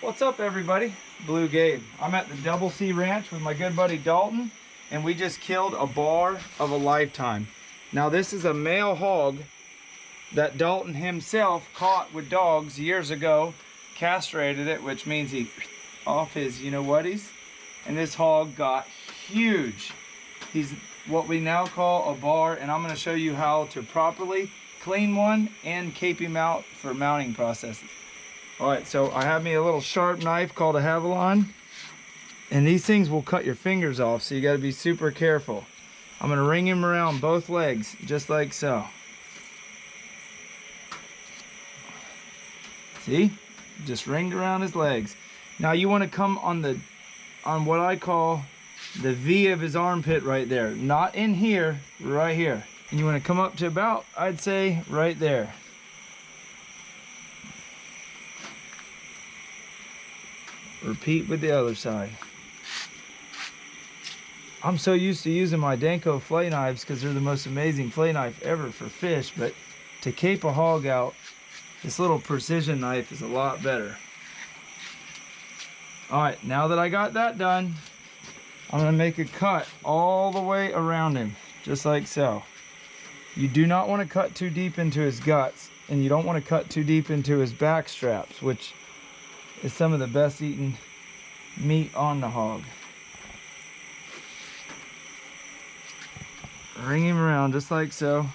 What's up, everybody? BlueGabe. I'm at the Double C Ranch with my good buddy Dalton, and we just killed a bar of a lifetime. Now this is a male hog that Dalton himself caught with dogs years ago, castrated it, which means he off his you-know-whaties, and this hog got huge. He's what we now call a bar, and I'm going to show you how to properly clean one and cape him out for mounting processes. All right, so I have me a little sharp knife called a Havalon, and these things will cut your fingers off, so you got to be super careful. I'm going to ring him around both legs, just like so. See? Just ringed around his legs. Now you want to come on what I call the V of his armpit right there. Not in here, right here. And you want to come up to about, I'd say, right there. Repeat with the other side. I'm so used to using my Danko flay knives because they're the most amazing flay knife ever for fish, but to cape a hog out, this little precision knife is a lot better. All right, now that I got that done, I'm gonna make a cut all the way around him, just like so. You do not want to cut too deep into his guts, and you don't want to cut too deep into his back straps, which is some of the best eaten meat on the hog. Ring him around just like so.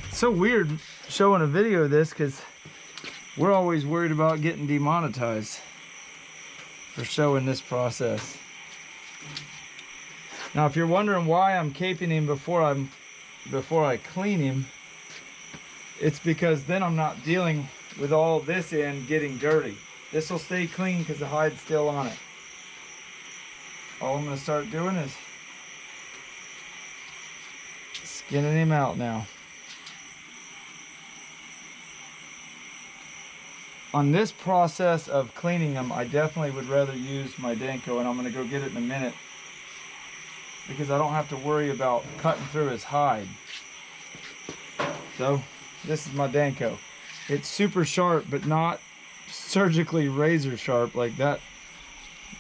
It's so weird showing a video of this because we're always worried about getting demonetized for showing this process. Now, if you're wondering why I'm caping him before I clean him, it's because then I'm not dealing with all this end getting dirty. This will stay clean because the hide's still on it. All I'm going to start doing is skinning him out now. On this process of cleaning them, I definitely would rather use my Danko, and I'm going to go get it in a minute because I don't have to worry about cutting through his hide. So this is my Danko. It's super sharp, but not surgically razor sharp like that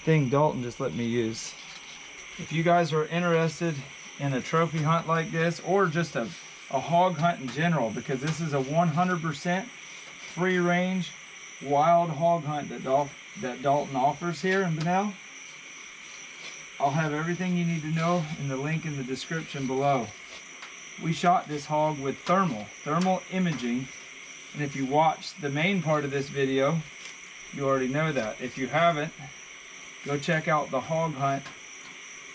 thing Dalton just let me use. If you guys are interested in a trophy hunt like this, or just a hog hunt in general, because this is a 100% free range wild hog hunt that Dalton offers here in Bunnell, I'll have everything you need to know in the link in the description below. We shot this hog with thermal imaging, and if you watched the main part of this video, you already know that. If you haven't, go check out the hog hunt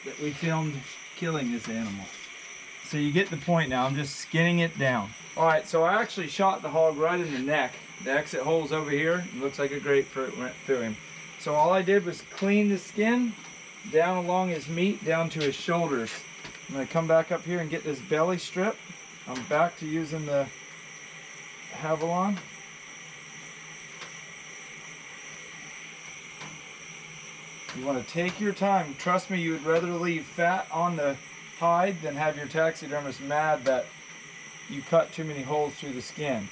that we filmed killing this animal. So you get the point now. I'm just skinning it down. All right, so I actually shot the hog right in the neck. The exit hole's over here. It looks like a grapefruit went through him. So all I did was clean the skin down along his meat, down to his shoulders. I'm gonna come back up here and get this belly strip. I'm back to using the Havalon. You want to take your time. Trust me, you would rather leave fat on the hide than have your taxidermist mad that you cut too many holes through the skin.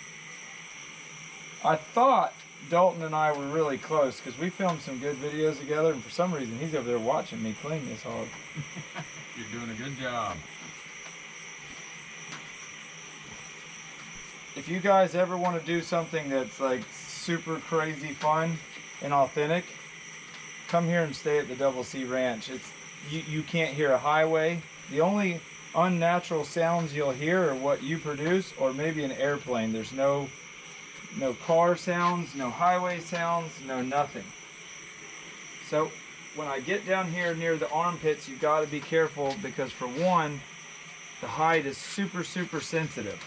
I thought Dalton and I were really close because we filmed some good videos together, and for some reason he's over there watching me clean this hog. You're doing a good job. If you guys ever want to do something that's like super crazy fun and authentic, come here and stay at the Double C Ranch. You can't hear a highway. The only unnatural sounds you'll hear are what you produce, or maybe an airplane. There's no car sounds, no highway sounds, no nothing. So when I get down here near the armpits, you've got to be careful because, for one, the hide is super sensitive.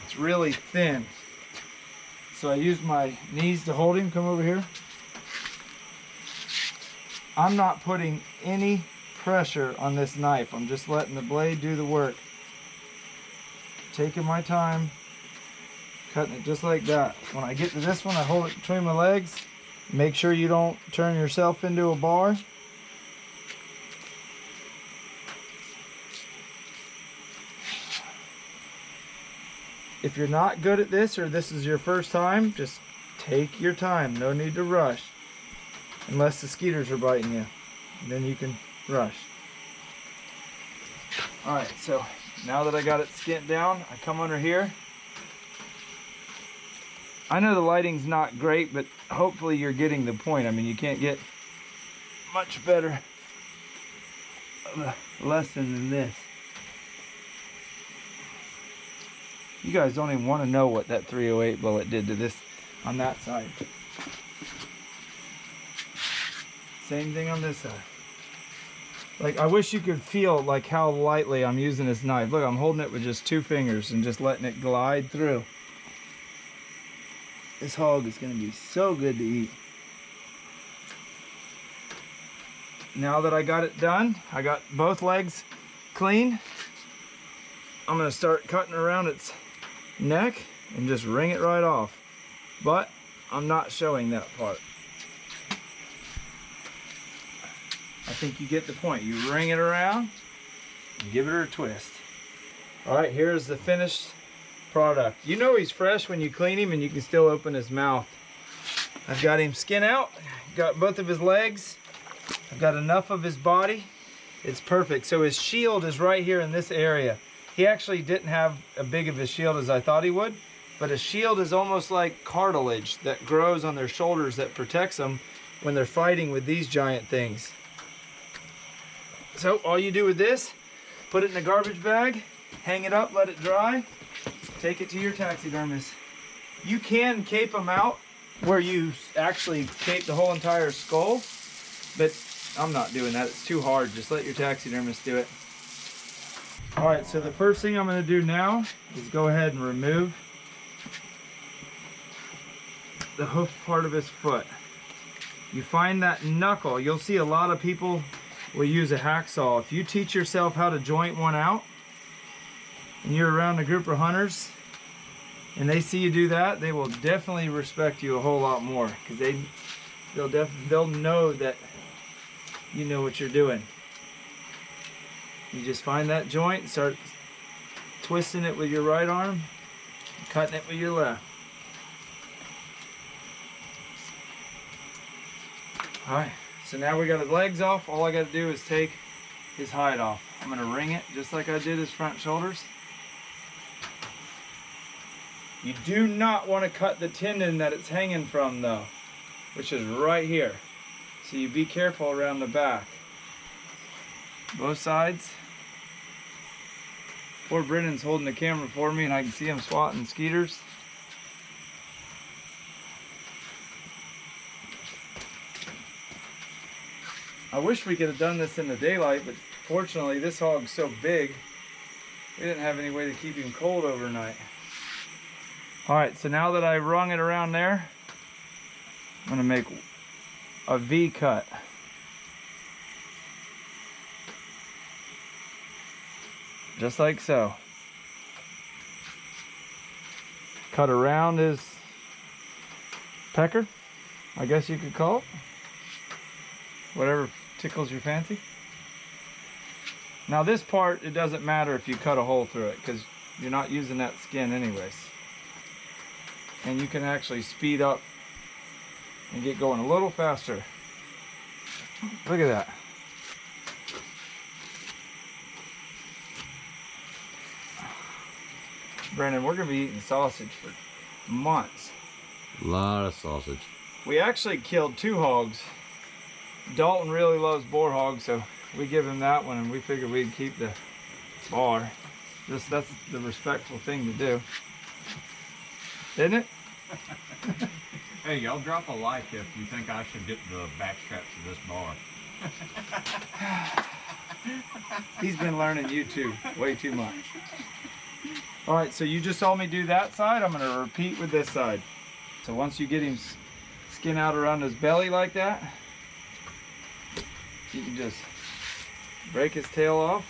It's really thin. So I use my knees to hold him. Come over here. I'm not putting any pressure on this knife. I'm just letting the blade do the work. Taking my time, cutting it just like that. When I get to this one, I hold it between my legs. Make sure you don't turn yourself into a bar. If you're not good at this, or this is your first time, just take your time, no need to rush. Unless the skeeters are biting you, then you can rush. All right, so now that I got it skint down, I come under here. I know the lighting's not great, but hopefully you're getting the point. I mean, you can't get much better of a lesson than this. You guys don't even want to know what that 308 bullet did to this on that side. Same thing on this side. Like, I wish you could feel like how lightly I'm using this knife. Look, I'm holding it with just 2 fingers and just letting it glide through. This hog is going to be so good to eat. Now that I got it done, I got both legs clean. I'm going to start cutting around its neck and just wring it right off. But I'm not showing that part. I think you get the point. You wring it around and give it a twist. All right, here's the finished product. You know he's fresh when you clean him and you can still open his mouth. I've got him skin out, got both of his legs. I've got enough of his body. It's perfect. So his shield is right here in this area. He actually didn't have as big of a shield as I thought he would, but a shield is almost like cartilage that grows on their shoulders that protects them when they're fighting with these giant things. So all you do with this, put it in a garbage bag, hang it up, let it dry, take it to your taxidermist. You can cape them out where you actually cape the whole entire skull, but I'm not doing that. It's too hard. Just let your taxidermist do it. All right, so the first thing I'm going to do now is go ahead and remove the hoof part of his foot. You find that knuckle. You'll see a lot of people will use a hacksaw. If you teach yourself how to joint one out and you're around a group of hunters and they see you do that, they will definitely respect you a whole lot more, because they'll know that you know what you're doing. You just find that joint, start twisting it with your right arm, cutting it with your left. All right, so now we got his legs off. All I got to do is take his hide off. I'm going to wring it just like I did his front shoulders. You do not want to cut the tendon that it's hanging from though, which is right here. So you be careful around the back. Both sides. Poor Brennan's holding the camera for me and I can see him swatting skeeters. I wish we could have done this in the daylight, but fortunately this hog's so big, we didn't have any way to keep him cold overnight. All right, so now that I wrung it around there, I'm gonna make a V cut. Just like so. Cut around his pecker, I guess you could call it. Whatever tickles your fancy. Now this part, it doesn't matter if you cut a hole through it, because you're not using that skin anyways. And you can actually speed up and get going a little faster. Look at that. Brandon, we're gonna be eating sausage for months. A lot of sausage. We actually killed 2 hogs. Dalton really loves boar hogs, so we give him that one, and we figured we'd keep the bar. That's the respectful thing to do, isn't it? Hey, y'all drop a like if you think I should get the backstraps of this bar. He's been learning YouTube way too much. All right, so you just saw me do that side. I'm gonna repeat with this side. So once you get him skin out around his belly like that, you can just break his tail off.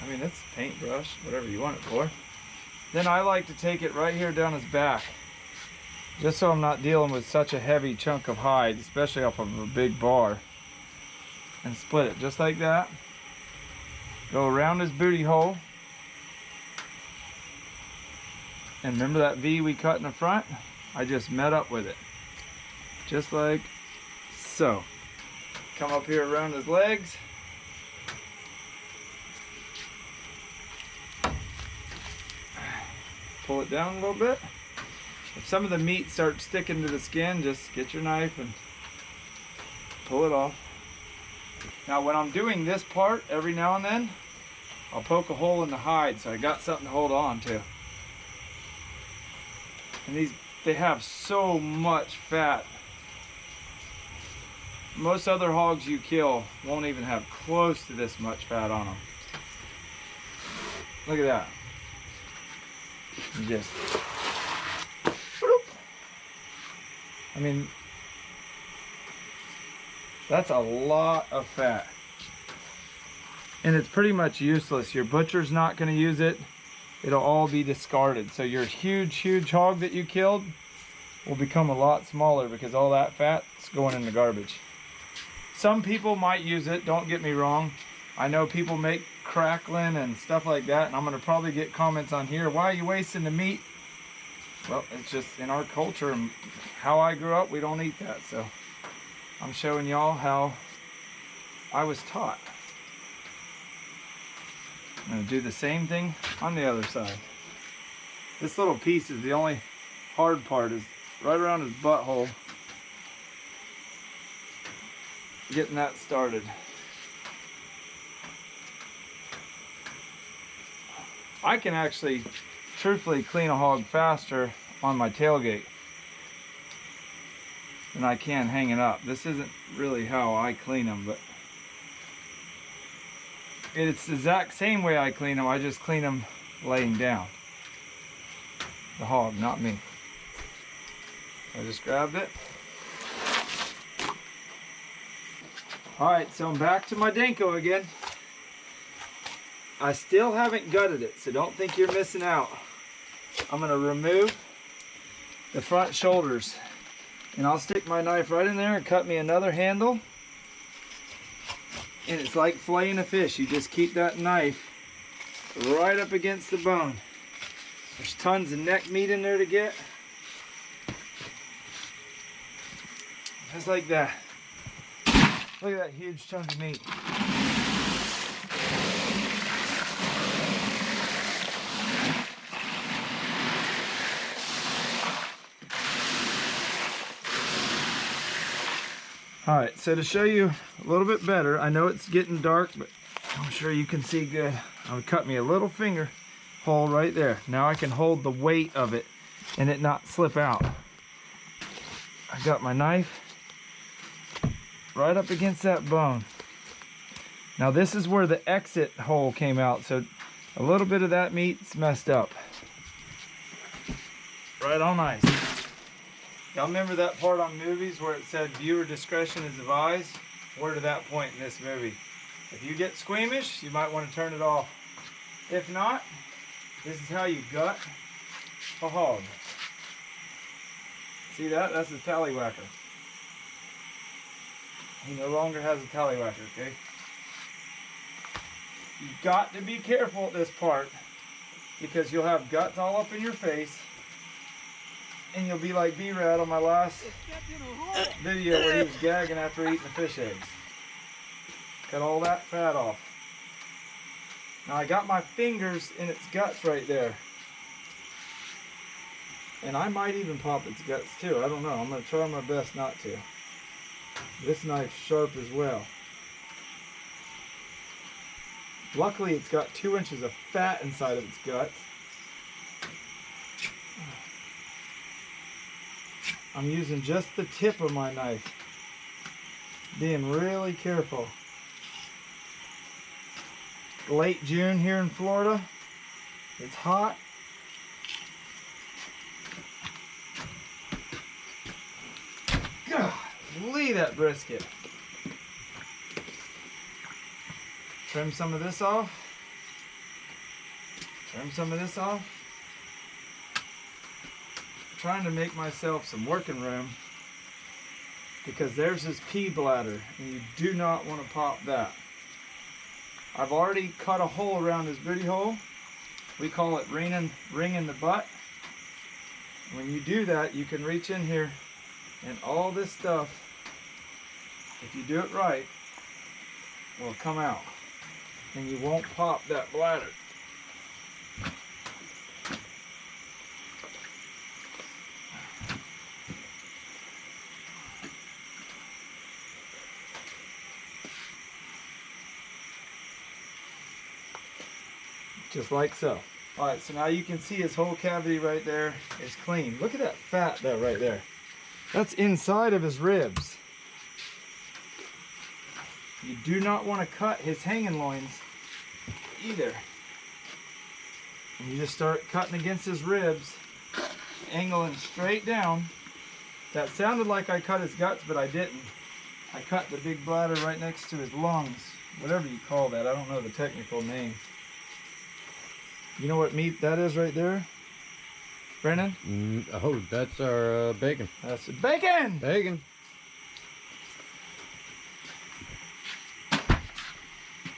I mean, it's paintbrush, whatever you want it for. Then I like to take it right here down his back, just so I'm not dealing with such a heavy chunk of hide, especially off of a big bar, and split it just like that. Go around his booty hole And remember that V we cut in the front? I just met up with it. Just like so. Come up here around his legs. Pull it down a little bit. If some of the meat starts sticking to the skin, just get your knife and pull it off. Now when I'm doing this part, every now and then, I'll poke a hole in the hide so I got something to hold on to. And these, they have so much fat. Most other hogs you kill won't even have close to this much fat on them. Look at that. You just, I mean, that's a lot of fat. And it's pretty much useless. Your butcher's not going to use it. It'll all be discarded. So your huge hog that you killed will become a lot smaller because all that fat's going in the garbage. Some people might use it, don't get me wrong. I know people make crackling and stuff like that, and I'm gonna probably get comments on here, why are you wasting the meat? Well, it's just in our culture and how I grew up, we don't eat that. So I'm showing y'all how I was taught. I'm gonna do the same thing on the other side. This little piece is the only hard part, is right around his butthole. Getting that started. I can actually truthfully clean a hog faster on my tailgate than I can hanging up. This isn't really how I clean them, but it's the exact same way I clean them. I just clean them laying down. The hog, not me. I just grabbed it. All right, so I'm back to my Danko again. I still haven't gutted it, so don't think you're missing out. I'm gonna remove the front shoulders, and I'll stick my knife right in there and cut me another handle. And it's like filleting a fish. You just keep that knife right up against the bone. There's tons of neck meat in there to get. Just like that. Look at that huge chunk of meat. All right, so to show you a little bit better, I know it's getting dark, but I'm sure you can see good. I would cut me a little finger hole right there. Now I can hold the weight of it and it not slip out. I got my knife right up against that bone. Now this is where the exit hole came out, so a little bit of that meat's messed up. Right on ice. Y'all remember that part on movies where it said viewer discretion is advised? We're to that point in this movie. If you get squeamish, you might want to turn it off. If not, this is how you gut a hog. See that? That's his tallywhacker. He no longer has a tallywhacker, okay? You got to be careful at this part because you'll have guts all up in your face. And you'll be like B-Rad on my last video where he was gagging after eating the fish eggs. Cut all that fat off. Now I got my fingers in its guts right there. And I might even pop its guts too. I don't know. I'm going to try my best not to. This knife's sharp as well. Luckily it's got 2 inches of fat inside of its guts. I'm using just the tip of my knife. Being really careful. Late June here in Florida. It's hot. Golly, that brisket. Trim some of this off. Trim some of this off. Trying to make myself some working room because there's his pee bladder and you do not want to pop that. I've already cut a hole around his booty hole. We call it ringing the butt. When you do that, you can reach in here and all this stuff, if you do it right, will come out. And you won't pop that bladder. Just like so. All right, so now you can see his whole cavity right there is clean. Look at that fat though right there. That's inside of his ribs. You do not want to cut his hanging loins either. And you just start cutting against his ribs, angling straight down. That sounded like I cut his guts, but I didn't. I cut the big bladder right next to his lungs, whatever you call that. I don't know the technical name. You know what meat that is right there, Brennan? Oh, that's our bacon. That's bacon! Bacon.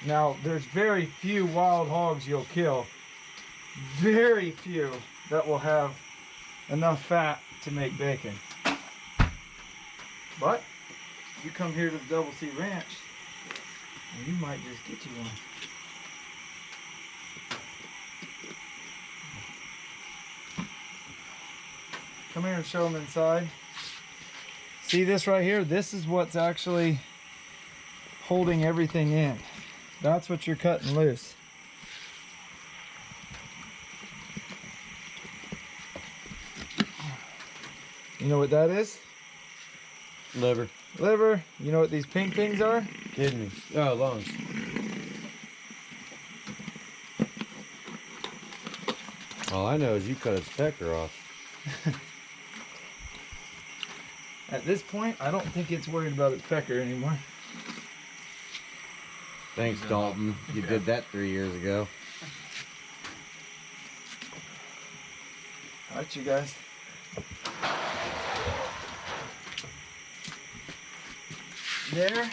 Now, there's very few wild hogs you'll kill. Very few that will have enough fat to make bacon. But, you come here to the Double C Ranch, and you might just get you one. Come here and show them inside. See this right here? This is what's actually holding everything in. That's what you're cutting loose. You know what that is? Liver. Liver. You know what these pink things are? Kidneys. Oh, lungs. All I know is you cut its pecker off. At this point, I don't think it's worried about its pecker anymore. Thanks, Dalton. You did that 3 years ago. All right, you guys. There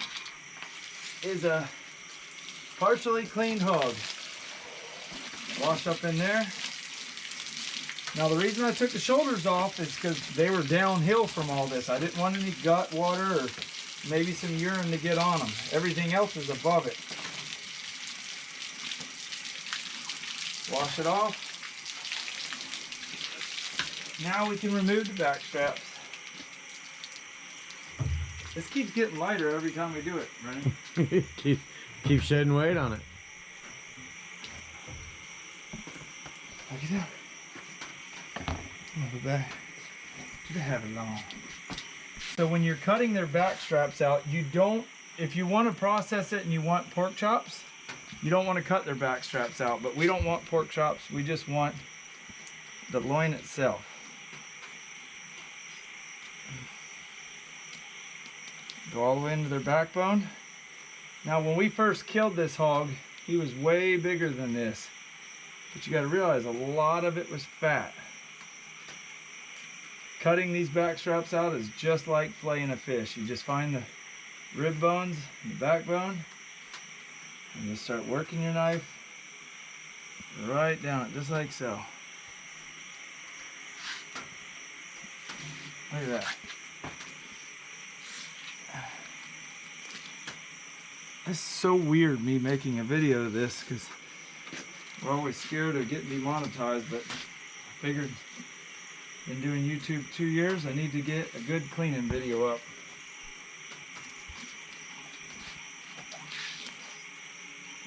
is a partially cleaned hog. Wash up in there. Now the reason I took the shoulders off is because they were downhill from all this. I didn't want any gut water or maybe some urine to get on them. Everything else is above it. Wash it off. Now we can remove the back straps. This keeps getting lighter every time we do it, Brennan. keep shedding weight on it. Look at that. Go back. They have it long. So when you're cutting their back straps out, you don't, if you want to process it and you want pork chops, you don't want to cut their back straps out. But we don't want pork chops. We just want the loin itself. Go all the way into their backbone. Now when we first killed this hog, he was way bigger than this. But you got to realize a lot of it was fat. Cutting these back straps out is just like filleting a fish. You just find the rib bones and the backbone and you start working your knife right down it, just like so. Look at that. It's so weird me making a video of this because we're always scared of getting demonetized, but I figured been doing YouTube 2 years, I need to get a good cleaning video up.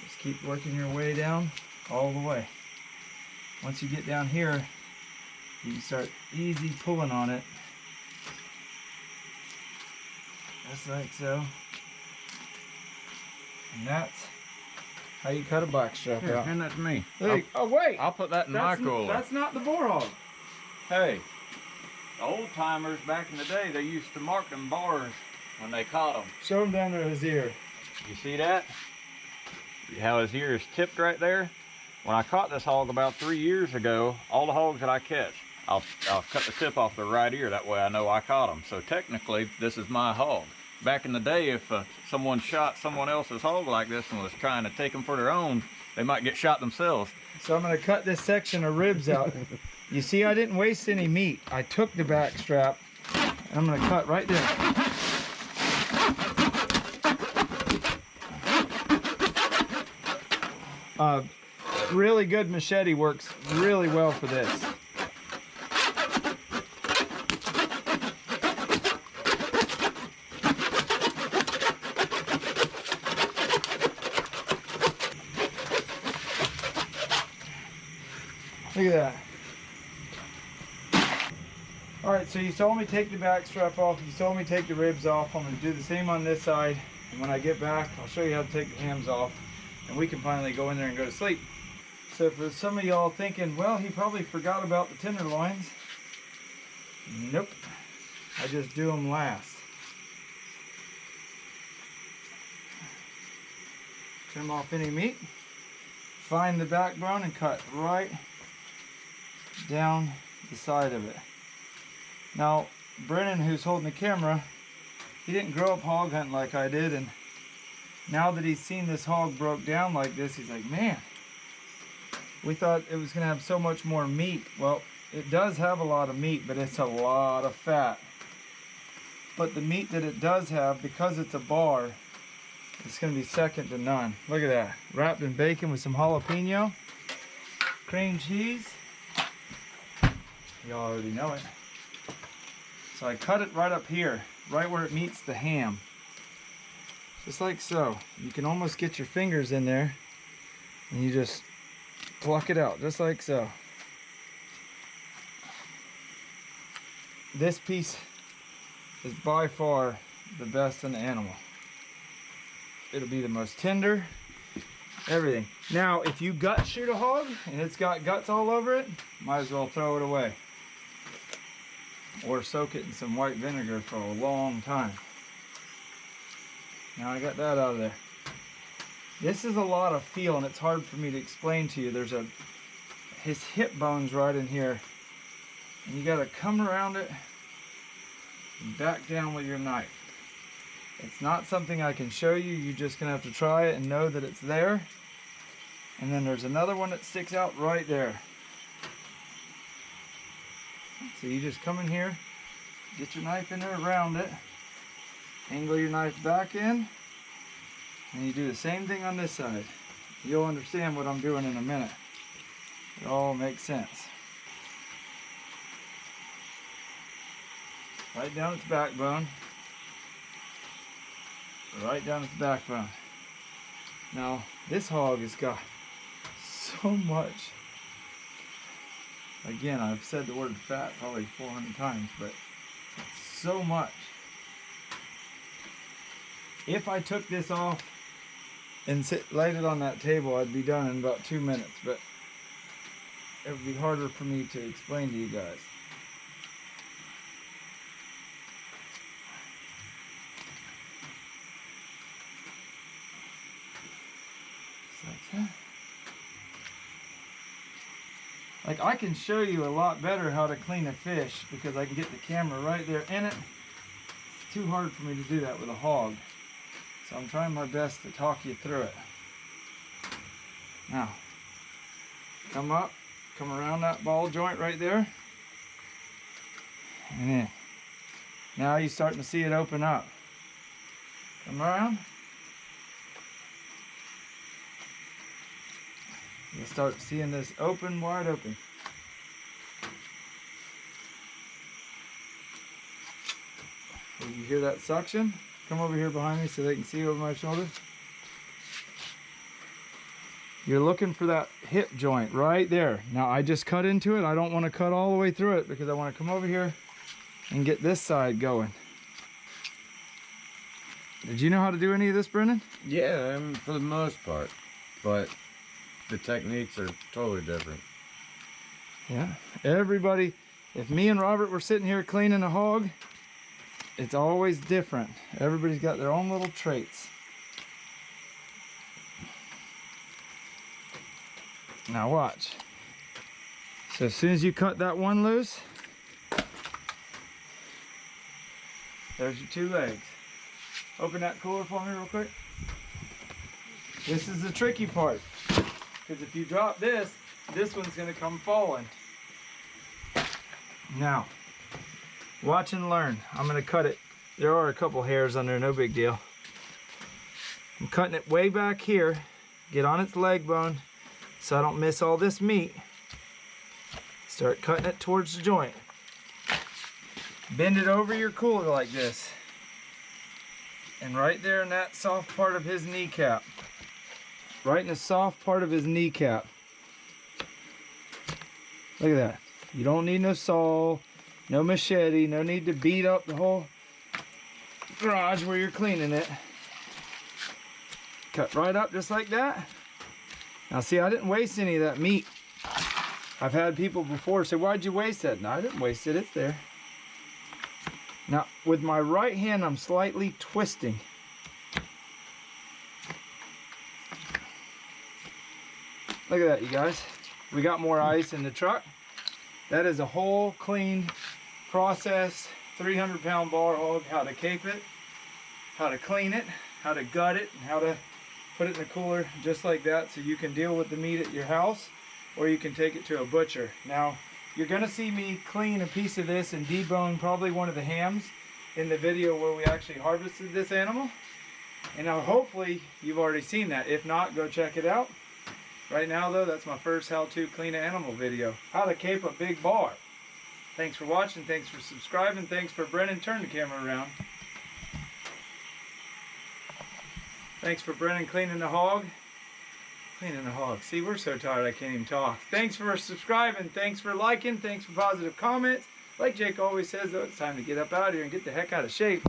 Just keep working your way down all the way. Once you get down here, you can start easy pulling on it. Just like so. And that's how you cut a back strap Here, out. hand that to me. Oh wait! I'll put that in my cooler. That's not the boar hog. Hey, the old timers back in the day, they used to mark them bars when they caught them. Show him down to his ear. You see that? How his ear is tipped right there? When I caught this hog about 3 years ago, all the hogs that I catch, I'll cut the tip off the right ear. That way I know I caught them. So technically, this is my hog. Back in the day, if someone shot someone else's hog like this and was trying to take them for their own, they might get shot themselves. So I'm going to cut this section of ribs out. You see, I didn't waste any meat. I took the back strap. I'm gonna cut right there. Really good machete works really well for this. Look at that. All right, so you saw me take the back strap off. You saw me take the ribs off. I'm gonna do the same on this side. And when I get back, I'll show you how to take the hams off. And we can finally go in there and go to sleep. So for some of y'all thinking, well, he probably forgot about the tenderloins. Nope, I just do them last. Trim off any meat. Find the backbone and cut right down the side of it. Now, Brennan, who's holding the camera, he didn't grow up hog hunting like I did, and now that he's seen this hog broke down like this, he's like, man, we thought it was gonna have so much more meat. Well, it does have a lot of meat, but it's a lot of fat. But the meat that it does have, because it's a bar, it's gonna be second to none. Look at that, wrapped in bacon with some jalapeno, cream cheese. Y'all already know it. So I cut it right up here, right where it meets the ham. Just like so. You can almost get your fingers in there and you just pluck it out, just like so. This piece is by far the best in the animal. It'll be the most tender, everything. Now, if you gut shoot a hog and it's got guts all over it, might as well throw it away. Or soak it in some white vinegar for a long time. Now I got that out of there. This is a lot of feel and it's hard for me to explain to you. There's his hip bone's right in here. And you gotta come around it and back down with your knife. It's not something I can show you. You're just gonna have to try it and know that it's there. And then there's another one that sticks out right there. So you just come in here, get your knife in there around it, angle your knife back in, and you do the same thing on this side. You'll understand what I'm doing in a minute. It all makes sense. Right down its backbone. Right down its backbone. Now, this hog has got so much. Again, I've said the word fat probably 400 times, but so much. If I took this off and laid it on that table, I'd be done in about 2 minutes, but it would be harder for me to explain to you guys. Like, I can show you a lot better how to clean a fish because I can get the camera right there in it. It's too hard for me to do that with a hog. So I'm trying my best to talk you through it. Now, come up, come around that ball joint right there. And then, now you're starting to see it open up. Come around. You'll start seeing this open, wide open. You hear that suction? Come over here behind me so they can see over my shoulder. You're looking for that hip joint right there. Now I just cut into it. I don't want to cut all the way through it because I want to come over here and get this side going. Did you know how to do any of this, Brendan? Yeah, I mean, for the most part, but the techniques are totally different. Yeah, everybody, if me and Robert were sitting here cleaning a hog, it's always different. Everybody's got their own little traits. Now watch. So as soon as you cut that one loose, there's your 2 legs. Open that cooler for me real quick. This is the tricky part. Because if you drop this, this one's going to come falling. Now, watch and learn. I'm gonna cut it. There are a couple hairs on there, no big deal. I'm cutting it way back here, get on its leg bone so I don't miss all this meat. Start cutting it towards the joint. Bend it over your cooler like this. And right there in that soft part of his kneecap. Right in the soft part of his kneecap. Look at that. You don't need no saw, no machete, no need to beat up the whole garage where you're cleaning it. Cut right up just like that. Now see, I didn't waste any of that meat. I've had people before say, why'd you waste that? No, I didn't waste it, it's there. Now, with my right hand, I'm slightly twisting. Look at that, you guys. We got more ice in the truck. That is a whole clean process, 300-pound bar hog, how to cape it, how to clean it, how to gut it, and how to put it in the cooler just like that so you can deal with the meat at your house or you can take it to a butcher. Now, you're gonna see me clean a piece of this and debone probably one of the hams in the video where we actually harvested this animal. And now hopefully you've already seen that. If not, go check it out. Right now though, that's my first how-to clean an animal video. How to cape a big bar. Thanks for watching, thanks for subscribing, thanks for Brennan, turn the camera around. Thanks for Brennan cleaning the hog. Cleaning the hog. See, we're so tired I can't even talk. Thanks for subscribing, thanks for liking, thanks for positive comments. Like Jake always says though, it's time to get up out of here and get the heck out of shape.